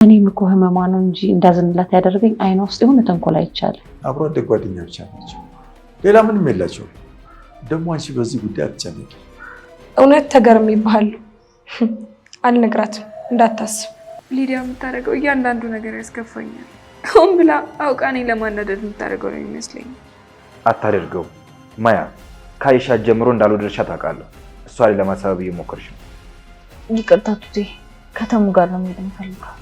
እኔም እኮ ህመሟ ነው እንጂ እንዳዝንላት ያደረገኝ አይኗ ውስጥ የሆነ ተንኮል አይቻልም። አብሮ አደግ ጓደኛ ብቻ ናቸው፣ ሌላ ምንም የላቸው። ደግሞ አንቺ በዚህ ጉዳይ አትጨነቂ። እውነት ተገርሜብሃለሁ። አልነግራትም እንዳታስብ። ሊዲያ የምታደርገው እያንዳንዱ ነገር ያስከፋኛል። ሆን ብላ አውቃ እኔን ለማናደድ የምታደርገው ነው የሚመስለኝ። አታደርገው ማያ፣ ካይሻት ጀምሮ እንዳልወደድሻት ታውቃለህ። እሷ ላይ ለማሳበብ እየሞከርሽ ነው። ይቅርታ ቱቴ፣ ከተሙ ጋር ነው መሄድ የምፈልገው።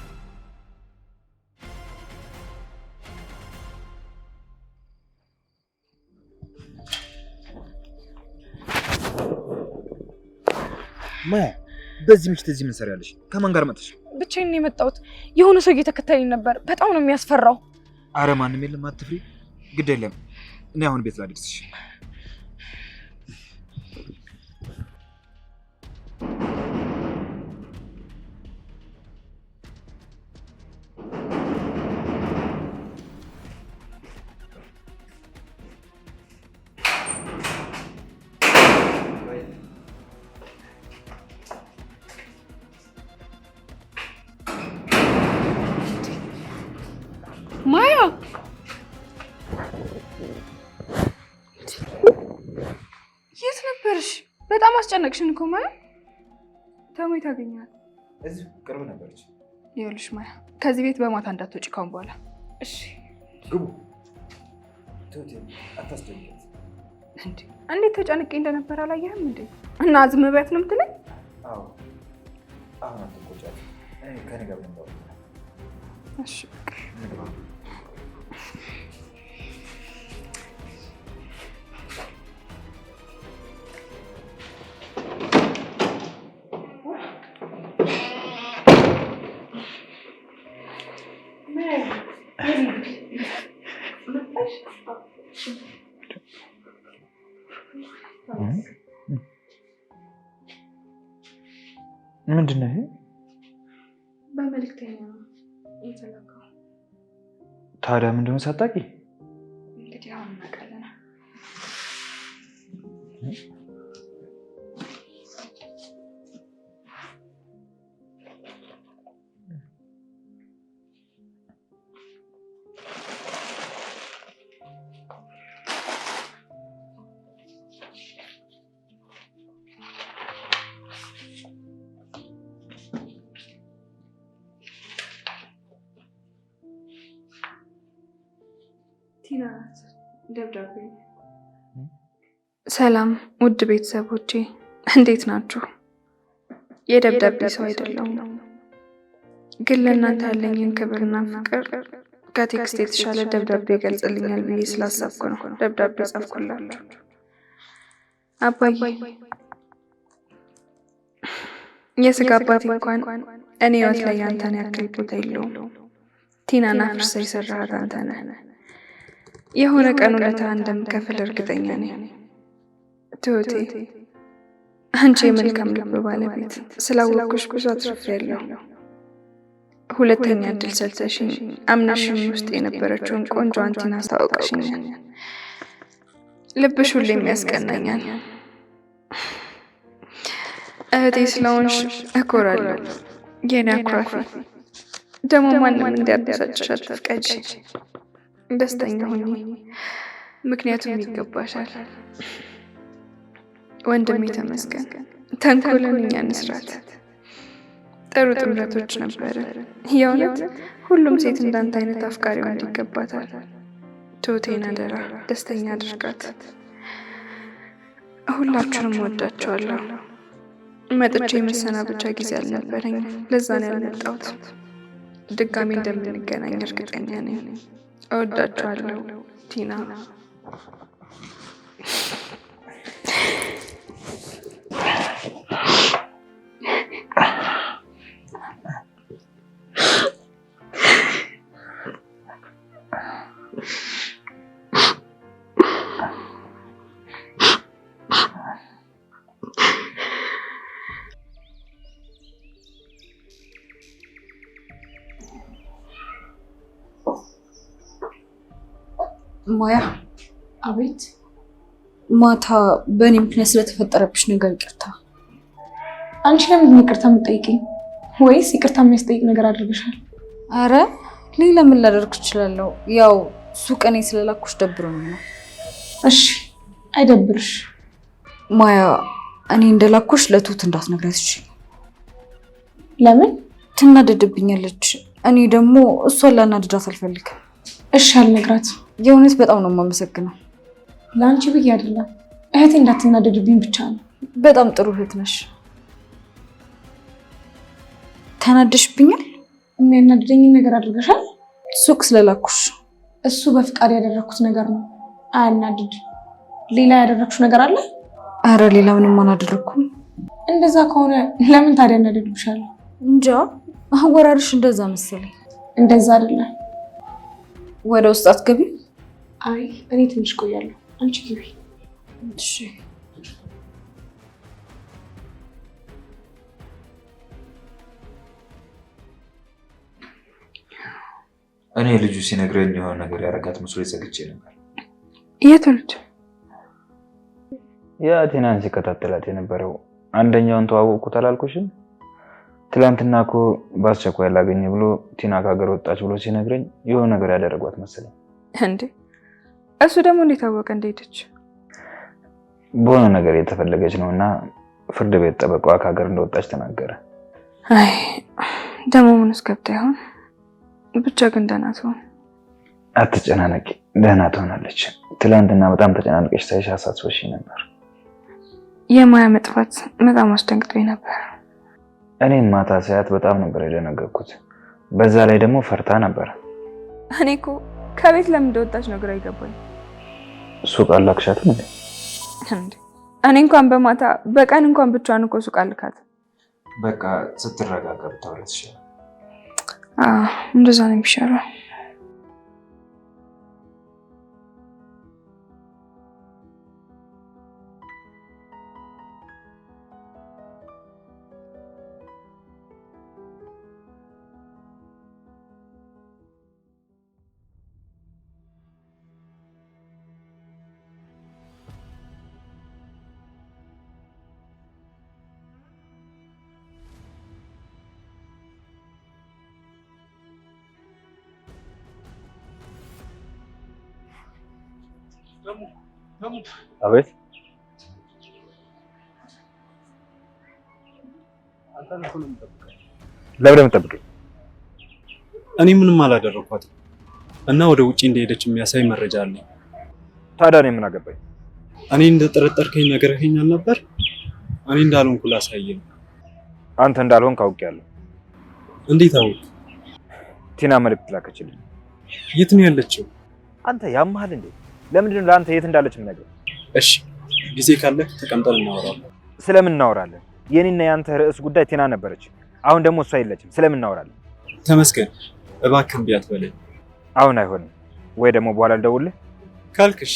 ማያ፣ በዚህ ምሽት እዚህ ምን ሰሪያለሽ? ከማን ጋር መጣሽ? ብቻዬን ነው የመጣሁት። የሆነ ሰው እየተከተለኝ ነበር። በጣም ነው የሚያስፈራው። አረ ማንም የለም፣ አትፍሪ። ግድ የለም፣ እኔ አሁን ቤት ላድርስሽ። ማያ፣ የት ነበርሽ? በጣም አስጨነቅሽን እኮ ማያ። ተሞይ ታገኛል። እዚህ ቅርብ ነበረች። ይኸውልሽ ማያ፣ ከዚህ ቤት በማታ እንዳትወጪ ካሁን በኋላ እሺ? ግቡ። ቱቴ አታስጨንቂት። እንዴት ተጨንቄ እንደነበር አላየህም እንዴ? እና ዝም በያት ነው የምትለኝ? አዎ፣ አሁን አትቆጫት። እኔ ከኔ ጋር ነው። እሺ ንግባ። ምንድን ነው ይሄ? በመልእክተኛ የተላከው። ታዲያ ምንድን ነው ሳታውቂ? እንግዲህ አሁን እናውቃለን። ቲና ናት። ደብዳቤ። ሰላም ውድ ቤተሰቦቼ እንዴት ናችሁ? የደብዳቤ ሰው አይደለሁም፣ ግን ለእናንተ ያለኝን ክብርና ፍቅር ከቴክስት የተሻለ ደብዳቤ ይገልጽልኛል ብዬ ስላሰብኩ ነው ደብዳቤ ጻፍኩላችሁ። አባዬ፣ የስጋ አባቴ እንኳን እኔ ህይወት ላይ ያንተን ያክል ቦታ የለውም። ቲናና ፍርሳ የሰራሃት አንተ ነህ። የሆነ ቀን ውለታ እንደምከፍል እርግጠኛ ነኝ። ትሁቴ፣ አንቺ የመልካም ልብ ባለቤት ስላወቅኩሽ ብዙ አትርፌያለሁ። ሁለተኛ እድል ሰጥተሽኝ አምነሽኝ ውስጥ የነበረችውን ቆንጆ አንቲን አስታወቅሽኛል። ልብሽ ሁሌም ያስቀናኛል። እህቴ ስለሆንሽ እኮራለሁ። የኔ አኩራፊ፣ ደግሞ ማንም እንዲያበሳጭሽ አትፍቀጂ። ደስተኛ ሁኚ፣ ምክንያቱም ይገባሻል። ወንድሜ ተመስገን። ተንኮልን እኛ እንስራት። ጥሩ ጥምረቶች ነበረ። የእውነት ሁሉም ሴት እንዳንተ አይነት አፍቃሪ ወንድ ይገባታል። ትሁቴን አደራ ደስተኛ አድርጋት። ሁላችሁንም ወዳችኋለሁ። መጥቼ የመሰናበቻ ጊዜ አልነበረኝ፣ ለዛ ነው ያልመጣሁት። ድጋሚ እንደምንገናኝ እርግጠኛ ነኝ። እወዳችኋለሁ። ቲና። ማያ። አቤት። ማታ በእኔ ምክንያት ስለተፈጠረብሽ ነገር ይቅርታ። አንቺ ለምንድን ነው ይቅርታ የምትጠይቂኝ? ወይስ ይቅርታ የሚያስጠይቅ ነገር አድርገሻል? አረ ሌላ ምን ላደርግ እችላለሁ? ያው ሱቅ እኔ ስለላኩሽ ደብሮኝ ነው። እሺ አይደብርሽ። ማያ እኔ እንደላኩሽ ለትሁት እንዳትነግራት እሺ? ለምን? ትናደድብኛለች። እኔ ደግሞ እሷን ላናድዳት አልፈልግም። እሺ አልነግራትም። የእውነት በጣም ነው የማመሰግነው። ለአንቺ ብዬ አይደለም እህቴ እንዳትናደድብኝ ብቻ ነው። በጣም ጥሩ እህት ነሽ። ተናደሽብኛል? የሚያናድደኝን ነገር አድርገሻል? ሱቅ ስለላኩሽ። እሱ በፍቃድ ያደረኩት ነገር ነው። አያናድድ። ሌላ ያደረግሽው ነገር አለ? አረ ሌላ ምንም አላደረኩም። እንደዛ ከሆነ ለምን ታዲያ እናደድብሻለሁ? እንጃ አወራርሽ እንደዛ መሰለኝ። እንደዛ አይደለም። ወደ ውስጥ አትገቢ? አይ እኔ ትንሽ ቆያለሁ። አንቺ ግቢ። እሺ። እኔ ልጁ ሲነግረኝ የሆነ ነገር ያደረጋት መስሎ ዘግቼ ነበር። የቱ ልጅ? ያ ቲናን ሲከታተላት የነበረው አንደኛውን ተዋወቅኩት አላልኩሽም? ትላንትና እኮ በአስቸኳይ ላገኘ ብሎ ቲና ከሀገር ወጣች ብሎ ሲነግረኝ የሆነ ነገር ያደረጓት መሰለኝ። እንዴ እሱ ደግሞ እንዴት አወቀ እንደሄደች? በሆነ ነገር የተፈለገች ነው እና ፍርድ ቤት ጠበቃዋ ከሀገር እንደወጣች ተናገረ። አይ ደግሞ ምንስ ገብታ ይሆን? ብቻ ግን ደህና ትሆን። አትጨናነቂ፣ ደህና ትሆናለች። ትላንትና በጣም ተጨናንቀሽ ሳይሽ አሳስበሽ ነበር። የማያ መጥፋት በጣም አስደንግጦኝ ነበር። እኔም ማታ ሳያት በጣም ነበር የደነገጥኩት። በዛ ላይ ደግሞ ፈርታ ነበር። እኔ እኮ ከቤት ለምን እንደወጣች ነው ግራ ይገባኝ። ሱቅ አላክሻትም እንዴ? እኔ እንኳን በማታ በቀን እንኳን ብቻዋን እኮ ሱቅ አልካት። በቃ ስትረጋጋ ብታወራት ይሻላል። እንደዛ ነው የሚሻለው። አቤት። ለምን የምጠብቀኝ? እኔ ምንም አላደረኳትም እና ወደ ውጪ እንደሄደች የሚያሳይ መረጃ አለኝ። ታዲያ እኔ ምን አገባኝ? እኔ እንደጠረጠርከኝ ነግረኸኛል ነበር። እኔ እንዳልሆንኩ ላሳየህ ነው። አንተ እንዳልሆንክ አውቄያለሁ። እንዴት አወቅ? ቲና መልዕክት ላከችልኝ። የት ነው ያለችው? አንተ ያመሃል እንዴ? ለምንድን ነው ለአንተ የት እንዳለች የምነግርህ? እሺ ጊዜ ካለ ተቀምጠን እናወራለን። ስለምን እናወራለን? የኔና ያንተ ርዕስ ጉዳይ ቲና ነበረች። አሁን ደግሞ እሷ የለችም። ስለምን እናወራለን? ተመስገን እባክህ እምቢ አትበለኝ። አሁን አይሆንም። ወይ ደግሞ በኋላ ልደውልልህ ካልክ እሺ፣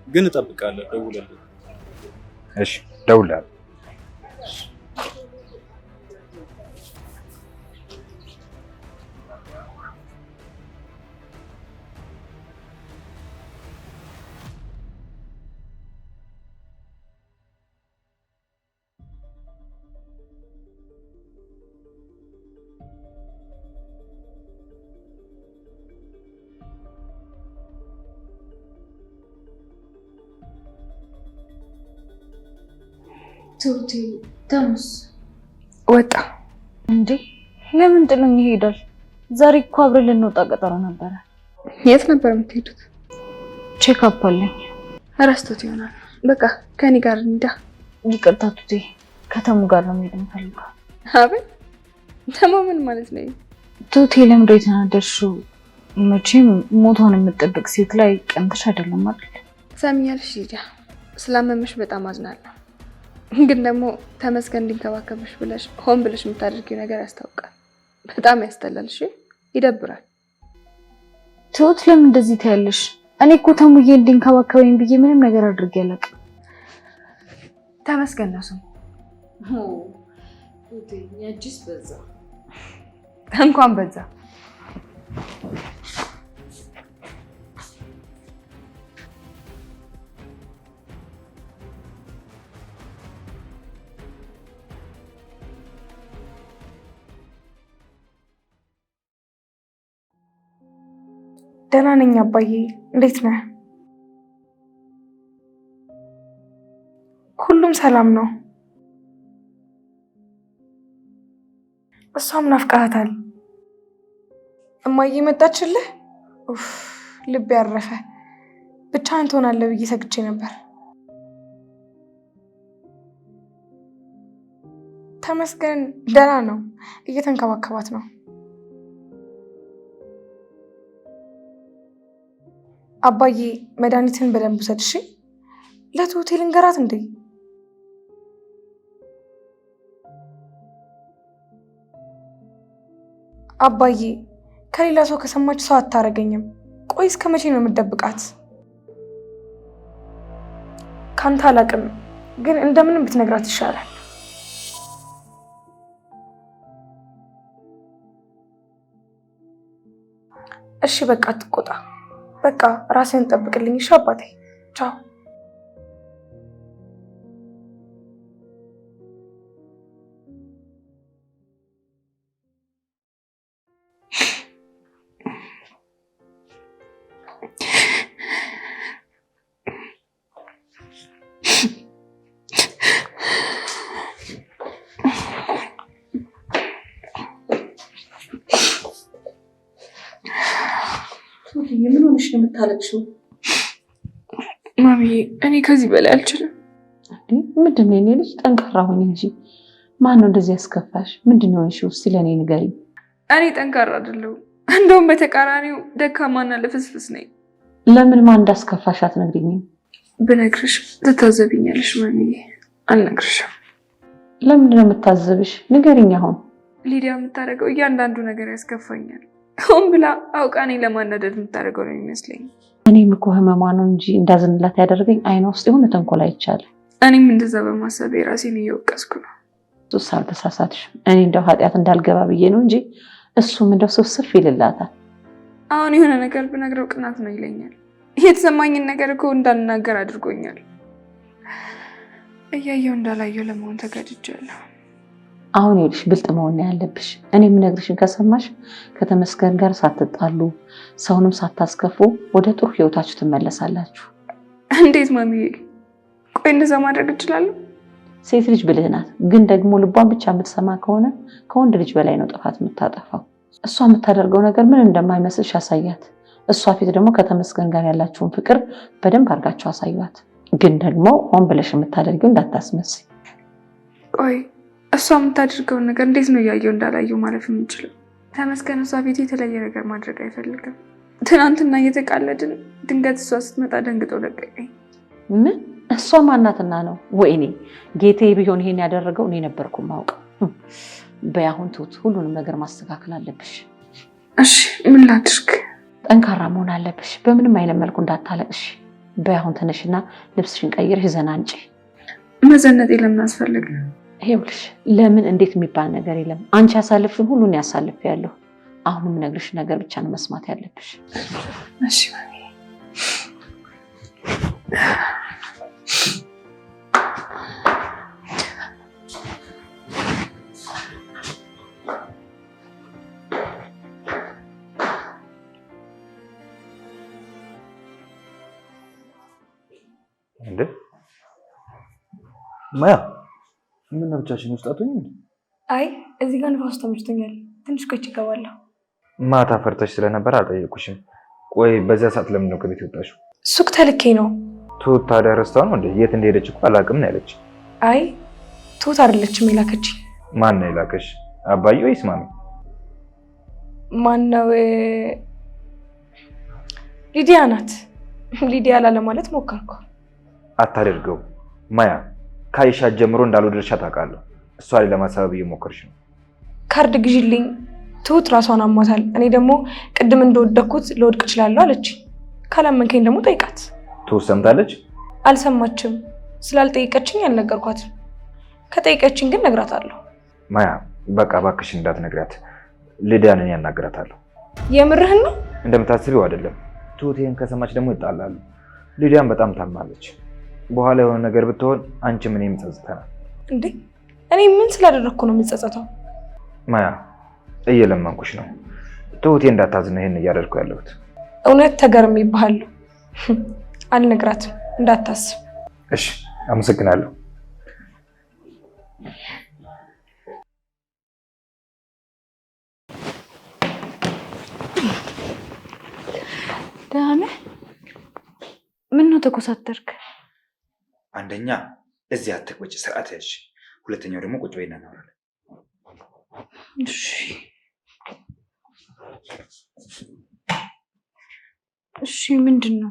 ግን እጠብቃለሁ። ደውልልኝ። እሺ ደውልልሃለሁ። ትሁቴ ደምስ ወጣ እንዴ? ለምን ጥሎኝ ይሄዳል? ዛሬ እኮ አብረን ልንወጣ ቀጠሮ ነበረ። የት ነበር የምትሄዱት? ቼክ አፕ አለኝ። እረስቶት ይሆናል። በቃ ከኔ ጋር እንዳ። ይቅርታ ቱቴ፣ ከተሙ ጋር ነው የምሄድ የምፈልገው። አቤት ደግሞ ምን ማለት ነው? ቱቴ ለምንድን ነው የተናደድሽው? መቼም ሞቷን የምትጠብቅ ሴት ላይ ቀንተሽ አይደለም አይደል? ሰሚያልሽ ሊዲያ፣ ስላመመሽ በጣም አዝናለሁ። ግን ደግሞ ተመስገን እንዲንከባከብሽ ብለሽ ሆን ብለሽ የምታደርጊው ነገር ያስታውቃል። በጣም ያስጠላል። እሺ ይደብራል። ትሁት ለምን እንደዚህ ታያለሽ? እኔ እኮ ተሙዬ እንዲንከባከበኝ ብዬ ምንም ነገር አድርጌ አላውቅም። ተመስገን ነው ስሙ። ያቺስ በዛ እንኳን በዛ። ደህና ነኝ አባዬ፣ እንዴት ነህ? ሁሉም ሰላም ነው። እሷም ናፍቃታል። እማዬ መጣችልህ? ኡፍ ልብ ያረፈ። ብቻህን ትሆናለህ ብዬ ሰግቼ ነበር። ተመስገን ደህና ነው፣ እየተንከባከባት ነው። አባዬ መድኃኒትን በደንብ ውሰድ እሺ። ለትሁቴ ልንገራት እንዴ? አባዬ ከሌላ ሰው ከሰማች ሰው አታረገኝም። ቆይ እስከ መቼ ነው የምትደብቃት? ካንተ አላቅም፣ ግን እንደምንም ብትነግራት ይሻላል። እሺ በቃ አትቆጣ። በቃ ራስህን ጠብቅልኝ እሺ አባቴ። ቻው። ምን ሆነሽ ነው የምታለቅሽው? ማሚዬ እኔ ከዚህ በላይ አልችልም። ምንድን ነው የኔ ልጅ? ጠንካራ ሁኚ እንጂ። ማን ነው እንደዚህ ያስከፋሽ? ምንድን ነው እሺ? እስቲ ለኔ ንገሪኝ። እኔ ጠንካራ አይደለሁም፣ እንደውም በተቃራኒው ደካማና ልፍስፍስ ነኝ። ለምን ማን እንዳስከፋሽ አትነግሪኝም? ብነግርሽ ትታዘብኛለሽ ማሚዬ። አልነግርሽም። ለምንድን ነው የምታዘብሽ? ንገሪኝ አሁን። ሊዲያ የምታደርገው እያንዳንዱ ነገር ያስከፋኛል። ሆን ብላ አውቃ እኔን ለማናደድ የምታደርገው ነው የሚመስለኝ። እኔም እኮ ህመሟ ነው እንጂ እንዳዝንላት ያደረገኝ አይኗ ውስጥ የሆነ ተንኮል አይቻልም። እኔም እንደዛ በማሰብ የራሴን እየወቀስኩ ነው። እሱስ አልተሳሳትሽም። እኔ እንደው ኃጢአት እንዳልገባ ብዬ ነው እንጂ እሱም እንደው ስፍስፍ ይልላታል። አሁን የሆነ ነገር ብነግረው ቅናት ነው ይለኛል። የተሰማኝን ነገር እኮ እንዳልናገር አድርጎኛል። እያየው እንዳላየው ለመሆን ተገድጃለሁ። አሁን ይኸውልሽ ብልጥ መሆን ያለብሽ። እኔ የምነግርሽን ከሰማሽ ከተመስገን ጋር ሳትጣሉ ሰውንም ሳታስከፉ ወደ ጥሩ ህይወታችሁ ትመለሳላችሁ። እንዴት ማሚዬ? ቆይ እንደዛ ማድረግ እችላለሁ? ሴት ልጅ ብልህ ናት፣ ግን ደግሞ ልቧን ብቻ የምትሰማ ከሆነ ከወንድ ልጅ በላይ ነው ጥፋት የምታጠፋው። እሷ የምታደርገው ነገር ምን እንደማይመስልሽ አሳያት። እሷ ፊት ደግሞ ከተመስገን ጋር ያላችሁን ፍቅር በደንብ አድርጋችሁ አሳዩት። ግን ደግሞ ሆን ብለሽ የምታደርጊው እንዳታስመስይ። ቆይ እሷ የምታደርገውን ነገር እንዴት ነው እያየው እንዳላየው ማለፍ የምንችለው? ተመስገን እሷ ፊት የተለየ ነገር ማድረግ አይፈልግም። ትናንትና እየተቃለድን ድንገት እሷ ስትመጣ ደንግጦ ለቀቀኝ። ምን? እሷ ማናትና ነው? ወይኔ ጌቴ ቢሆን ይሄን ያደረገው እኔ ነበርኩ ማውቀው። በያሁን ትሁት ሁሉንም ነገር ማስተካከል አለብሽ። እሺ ምን ላድርግ? ጠንካራ መሆን አለብሽ። በምንም አይነት መልኩ እንዳታለቅሽ። በያሁን ተነሽና ልብስሽን ቀይረሽ ዘና አንጪ። መዘነጤ ለምን አስፈልግ? ይኸውልሽ ለምን እንዴት የሚባል ነገር የለም። አንቺ ያሳልፍሽን ሁሉን ያሳልፊያለሁ። አሁንም ነግርሽ ነገር ብቻ ነው መስማት ያለብሽ። እሺ እንዴ ማያ ምን ብቻሽን ውስጥ አትሆኝ? አይ እዚህ ጋር ንፋስ ተመችቶኛል። ትንሽ ቆይቼ እገባለሁ። ማታ ፈርተሽ ስለነበር አልጠየኩሽም። ቆይ በዚያ ሰዓት ለምን ነው ከቤት የወጣሽው? ሱቅ ተልኬ ነው። ትሁት ታዲያ ረስታው ነው እንዴ? የት እንደሄደች እኮ አላውቅም ነው ያለች። አይ ትሁት አይደለችም የላከች። ማን ነው የላከሽ? አባዬ ወይስ ማሚ? ማን ነው? ሊዲያ ናት። ሊዲያ ላለማለት ሞከርኩ። አታደርገው ማያ። ካይሻት ጀምሮ እንዳልወደድሽ አውቃለሁ። እሷ ላይ ለማሳበብ እየሞከርሽ ነው። ካርድ ግዢልኝ። ትሁት ራሷን አሟታል። እኔ ደግሞ ቅድም እንደወደኩት ልወድቅ እችላለሁ አለች። ካላመንከኝ ደግሞ ጠይቃት። ትሁት ሰምታለች? አልሰማችም። ስላልጠይቀችኝ አልነገርኳትም። ከጠይቀችኝ ግን ነግራታለሁ። ማያ በቃ እባክሽ እንዳትነግራት። ሊዲያንን ያናግራታለሁ። የምርህን ነው? እንደምታስቢው አይደለም። ትሁት ይሄን ከሰማች ደግሞ ይጣላሉ። ሊዲያን በጣም ታማለች። በኋላ የሆነ ነገር ብትሆን አንቺ ምን የምጸጽተናል እንዴ? እኔ ምን ስላደረግኩ ነው የምጸጸተው? ማያ እየለመንኩሽ ነው። ትሁቴ እንዳታዝን ይሄን እያደረኩ ያለሁት። እውነት ተገርሜብሃለሁ። አልነግራትም እንዳታስብ። እሺ አመሰግናለሁ። ደህና ነህ? ምነው ተኮሳተርክ? አንደኛ እዚህ አትቁጭ፣ ስርዓት ያዥ። ሁለተኛው ደግሞ ቁጭ በይና እናወራለን። እሺ እሺ። ምንድን ነው?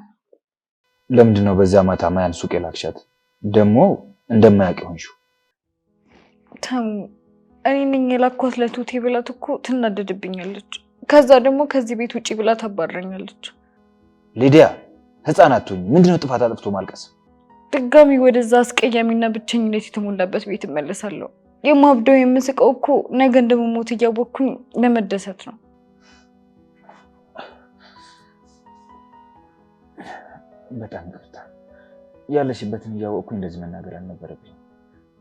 ለምንድን ነው በዛ ማታ ማያን ሱቅ የላክሻት? ደግሞ እንደማያውቅ ሆንሽው? ተሙ እኔ ነኝ የላኳት ለቱቴ ብላት እኮ ትናደድብኛለች። ከዛ ደግሞ ከዚህ ቤት ውጪ ብላ ታባረኛለች። ሊዲያ ህፃን አትሁኝ። ምንድነው ጥፋት አጥፍቶ ማልቀስ? ድጋሚ ወደዛ አስቀያሚና ብቸኝነት የተሞላበት ቤት እመለሳለሁ። የማብደው የምስቀው እኮ ነገ እንደምሞት እያወቅኩኝ ለመደሰት ነው። በጣም ይቅርታ። ያለሽበትን እያወቅኩኝ እንደዚህ መናገር አልነበረብኝ።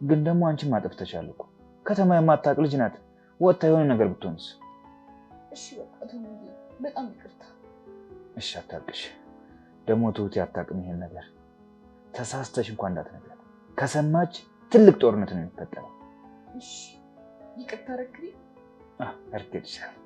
ግን ደግሞ አንቺም አጥፍተሻል እኮ። ከተማ የማታውቅ ልጅ ናት። ወጥታ የሆነ ነገር ብትሆንስ? እሺ በቃ ተሙ፣ በጣም ይቅርታ። እሺ አታልቅሽ። ደግሞ ትሁቴ አታውቅም ይሄን ነገር። ተሳስተሽ እንኳን እንዳትነግራት። ከሰማች ትልቅ ጦርነት ነው የሚፈጠረው። እሺ ይቅርታ አደረግልኝ። አድርጌልሻለሁ።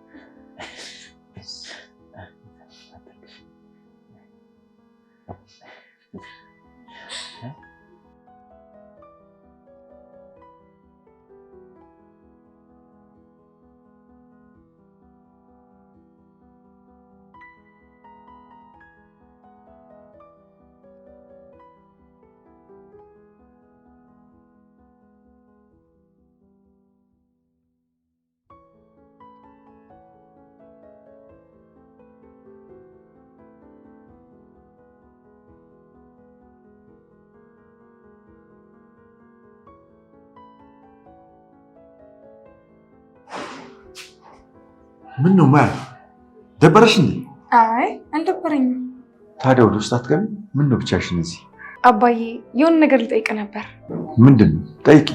ምን ነው ማያ? ደበረሽ እንዴ? አይ አልደበረኝም። ታዲያ ወደ ውስጥ አትገቢ? ምን ነው ብቻሽን እዚህ? አባዬ የሆነ ነገር ልጠይቅ ነበር። ምንድን ነው? ጠይቂ።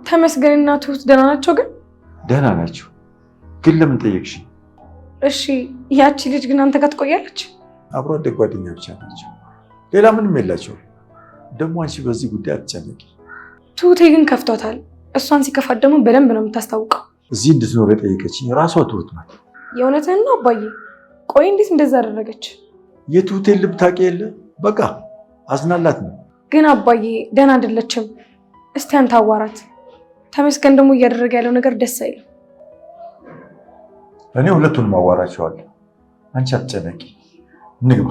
ተመስገንና ትሁት ደህና ናቸው? ግን ደህና ናቸው። ግን ለምን ጠየቅሽ? እሺ ያቺ ልጅ ግን አንተ ጋር ትቆያለች? አብሮ አደግ ጓደኛ ብቻ ናቸው። ሌላ ምንም የላቸው። ደግሞ አንቺ በዚህ ጉዳይ አትጨነቂ። ትሁቴ ግን ከፍቷታል። እሷን ሲከፋት ደግሞ በደንብ ነው የምታስታውቀው። እዚህ እንድትኖር የጠየቀችኝ ራሷ ትሁት ናት። የእውነትህን ነው አባዬ? ቆይ እንዴት እንደዛ አደረገች? የትሁቴን ልብ ታውቂ የለ? በቃ አዝናላት ነው። ግን አባዬ ደህና አይደለችም። እስቲ አንተ አዋራት። ተመስገን ደግሞ እያደረገ ያለው ነገር ደስ አይልም። እኔ ሁለቱንም አዋራቸዋለሁ። አንቺ አትጨነቂ። እንግባ።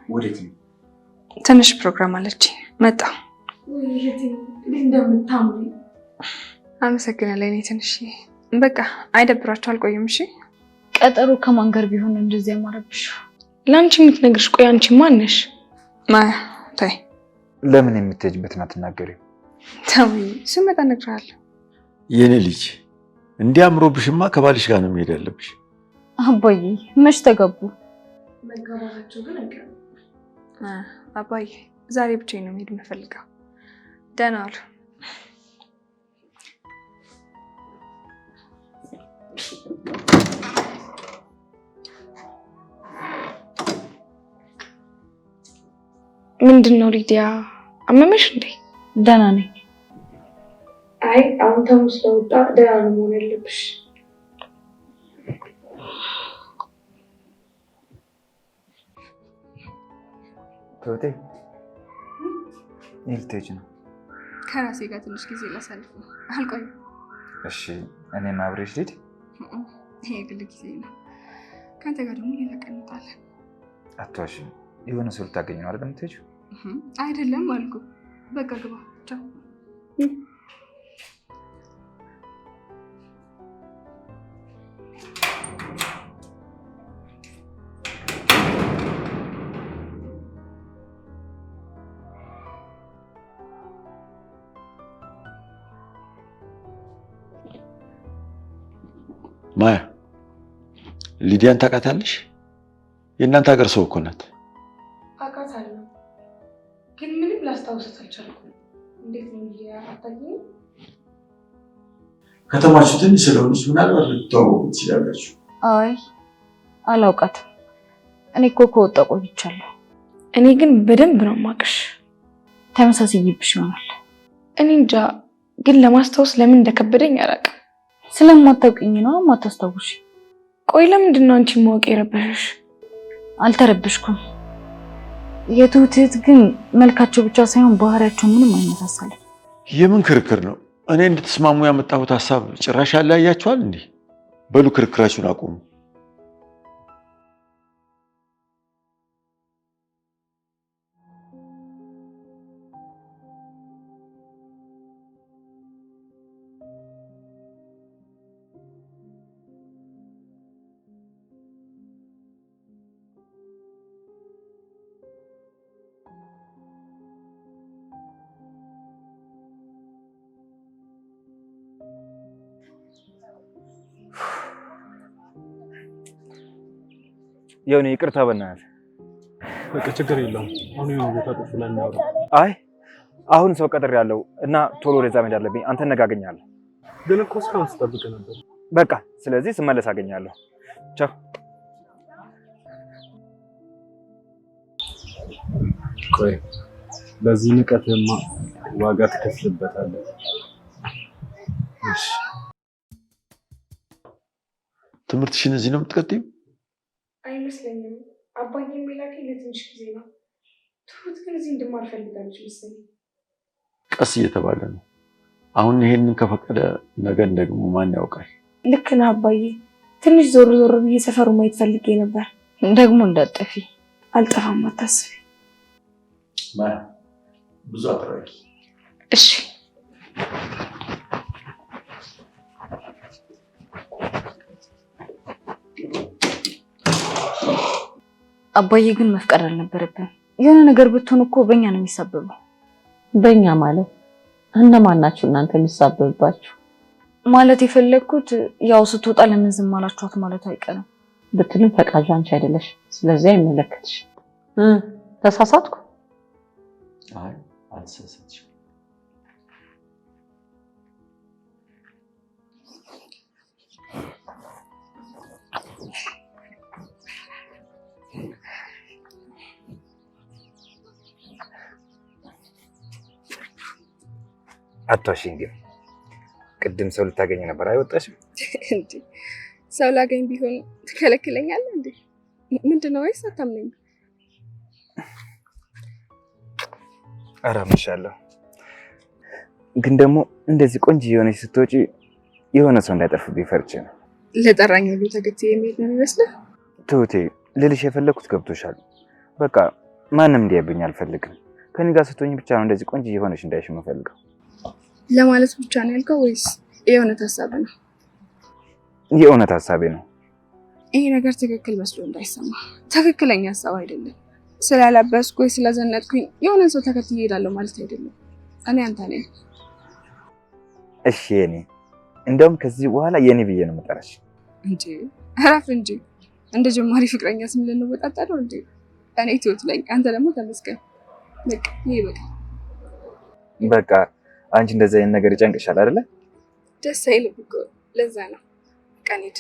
ወዴት ነው? ትንሽ ፕሮግራም አለች። መጣ። አመሰግናለሁ። እኔ ትንሽ በቃ አይደብራችሁ? አልቆይም። እሺ ቀጠሮ ከማን ጋር ቢሆን እንደዚህ ያማረብሽ? ለአንቺ የምትነግርሽ። ቆይ አንቺ ማን ነሽ? ማያ ተይ። ለምን የምትሄጂበትን አትናገሪም? ተውኝ። ስመጣ እነግርሃለሁ። የኔ ልጅ እንዲያምሮብሽማ ከባልሽ ጋር ነው መሄድ ያለብሽ። አባዬ መች ተጋቡ? መጋባታቸው ግን አይቀርም። አባዬ ዛሬ ብቻዬን ነው መሄድ የምፈልገው። ደህና ዋሉ። ምንድን ነው ሊዲያ? አመመሽ እንዴ? ደህና ነኝ። አይ አሁን ተሙ ስለወጣ ደህና ነው መሆን ያለብሽ። ትሁቴ የት ልትሄጂ ነው? ከራሴ ጋር ትንሽ ጊዜ ላሳልፍ ነው። አልቆይም። እሺ እኔም አብሬሽ ልሂድ? ይሄ የግል ጊዜ ነው። ከአንተ ጋር ደግሞ ሌላ ቀን እንወጣለን። አትዋሽም። የሆነ ሰው ልታገኝ ነው አይደል የምትሄጂው? አይደለም አልኩ። በቃ ግባ። ቻው። ማያ ሊዲያን ታውቃታለሽ? የእናንተ ሀገር ሰው እኮ ናት። አውቃታለሁ፣ ግን ምንም ላስታውሳት አልቻልኩም። እንዴት ነው አታውቂኝም? ከተማችሁ ትንሽ ስለሆነች ምናልባት ልትተዋወቁ ትችላላችሁ። አይ አላውቃትም። እኔ እኮ ከወጣ ቆይቻለሁ። እኔ ግን በደንብ ነው የማውቅሽ። ተመሳሳይብሽ ይሆናል። እኔ እንጃ፣ ግን ለማስታወስ ለምን እንደከበደኝ አላውቅም። ስለማታውቂኝ ነው የማታስታውሽ። ቆይ ለምንድን ነው አንቺን ማወቅ የረበሸሽ? አልተረበሽኩም። የትሁት እህት ግን መልካቸው ብቻ ሳይሆን ባህሪያቸው ምንም አይመሳሰልም። የምን ክርክር ነው? እኔ እንድትስማሙ ያመጣሁት ሀሳብ ጭራሽ ያለያያችኋል እንዴ? በሉ ክርክራችሁን አቁሙ። የሆነ ይቅርታ በእናትህ። በቃ ችግር የለውም። አሁን የሆነ ቦታ ቁጭ ብለን እናውራ። አይ አሁን ሰው ቀጥር ያለው እና ቶሎ ወደዛ መሄድ አለብኝ። አንተ እነጋገኛለሁ። ግን እኮ እስካሁን ስጠብቅ ነበር። በቃ ስለዚህ ስመለስ አገኛለሁ። ቻው። ቆይ ለዚህ ንቀትማ ዋጋ ትከፍልበታለህ። እሺ ትምህርትሽን እዚህ ነው የምትቀጥይው? አይመስለኝም። አባዬ የሚላከኝ ለትንሽ ጊዜ ነው። ትሁት ግን እዚህ እንድማር ፈልጋለች መሰለኝ። ቀስ እየተባለ ነው። አሁን ይሄንን ከፈቀደ ነገን ደግሞ ማን ያውቃል? ልክ ነህ አባዬ። ትንሽ ዞር ዞር ብዬ ሰፈሩ ማየት ፈልጌ ነበር። ደግሞ እንዳጠፊ። አልጠፋም፣ አታስቢ። ማያ ብዙ አትራቂ። እሺ አባዬ ግን መፍቀድ አልነበረብን። የሆነ ነገር ብትሆን እኮ በእኛ ነው የሚሳበበው። በእኛ ማለት እነማን ናችሁ እናንተ የሚሳበብባችሁ? ማለት የፈለግኩት ያው ስትወጣ ለምን ዝም አላችኋት ማለት አይቀርም ብትልም ፈቃጁ አንቺ አይደለሽ። ስለዚህ አይመለከትሽ። ተሳሳትኩ? አይ አልተሳሳትሽም። አትዋሽኝ ግን ቅድም ሰው ልታገኝ ነበር አይወጣሽም እንዴ? ሰው ላገኝ ቢሆን ትከለክለኛለህ እንዴ? ምንድነው ወይስ አታምነኝ? ኧረ አምንሻለሁ። ግን ደግሞ እንደዚህ ቆንጆ የሆነች ስትወጪ የሆነ ሰው እንዳይጠርፍብኝ ፈርቼ ነው። ለጠራኝ ሁሉ ተከትዬ የሚሄድ ነው የሚመስለው? ትሁቴ ልልሽ የፈለኩት ገብቶሻል። በቃ ማንም እንዲያብኝ አልፈልግም። ከኔ ጋር ስትሆኝ ብቻ ነው እንደዚህ ቆንጆ የሆነች እንዳይሽ የምፈልገው። ለማለት ብቻ ነው ያልከው ወይስ የእውነት ሀሳብ ነው? የእውነት ሀሳቤ ነው። ይሄ ነገር ትክክል መስሎ እንዳይሰማ፣ ትክክለኛ ሀሳብ አይደለም። ስላለበስኩ ወይ ስለዘነጥኩኝ የሆነ ሰው ተከትዬ እሄዳለሁ ማለት አይደለም። እኔ አንተ ነኝ። እሺ የኔ፣ እንደውም ከዚህ በኋላ የኔ ብዬ ነው የምጠራሽ። እንጂ እረፍ እንጂ። እንደ ጀማሪ ፍቅረኛ ስም ልንወጣጣ ነው እንዴ? እኔ ትሁት ነኝ፣ አንተ ደግሞ ተመስገን። በቃ ይሄ በቃ አንቺ እንደዚህ አይነት ነገር ይጨንቅሻል አይደለ? ደስ አይልም እኮ ለዛ ነው። ቀኒድ